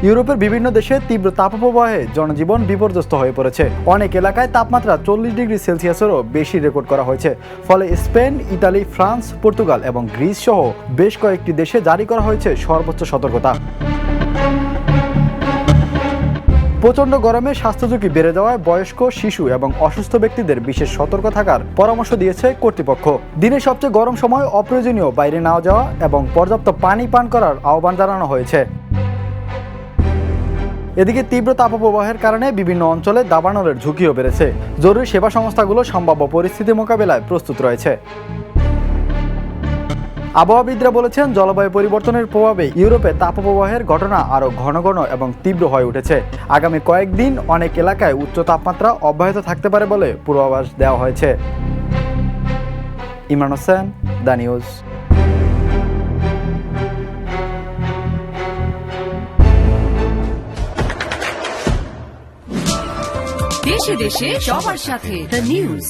ইউরোপের বিভিন্ন দেশে তীব্র তাপপ্রবাহে জনজীবন বিপর্যস্ত হয়ে পড়েছে। অনেক এলাকায় তাপমাত্রা 40 ডিগ্রি সেলসিয়াসেরও বেশি রেকর্ড করা হয়েছে। ফলে স্পেন, ইতালি, ফ্রান্স, পর্তুগাল এবং গ্রিস সহ বেশ কয়েকটি দেশে জারি করা হয়েছে সর্বোচ্চ সতর্কতা। প্রচণ্ড গরমে স্বাস্থ্য ঝুঁকি বেড়ে যাওয়ায় বয়স্ক, শিশু এবং অসুস্থ ব্যক্তিদের বিশেষ সতর্ক থাকার পরামর্শ দিয়েছে কর্তৃপক্ষ। দিনের সবচেয়ে গরম সময় অপ্রয়োজনীয় বাইরে না যাওয়া এবং পর্যাপ্ত পানি পান করার আহ্বান জানানো হয়েছে। এদিকে তীব্র তাপপ্রবাহের কারণে বিভিন্ন অঞ্চলে দাবানলের ঝুঁকিও বেড়েছে। জরুরি সেবা সংস্থাগুলো সম্ভাব্য পরিস্থিতি মোকাবেলায় প্রস্তুত রয়েছে। আবহাওয়াবিদরা বলেছেন, জলবায়ু পরিবর্তনের প্রভাবে ইউরোপে তাপপ্রবাহের ঘটনা আরও ঘন ঘন এবং তীব্র হয়ে উঠেছে। আগামী কয়েকদিন অনেক এলাকায় উচ্চ তাপমাত্রা অব্যাহত থাকতে পারে বলে পূর্বাভাস দেওয়া হয়েছে। Imran Hossain, the news. দেশে দেশে সবার সাথে দ্য নিউজ।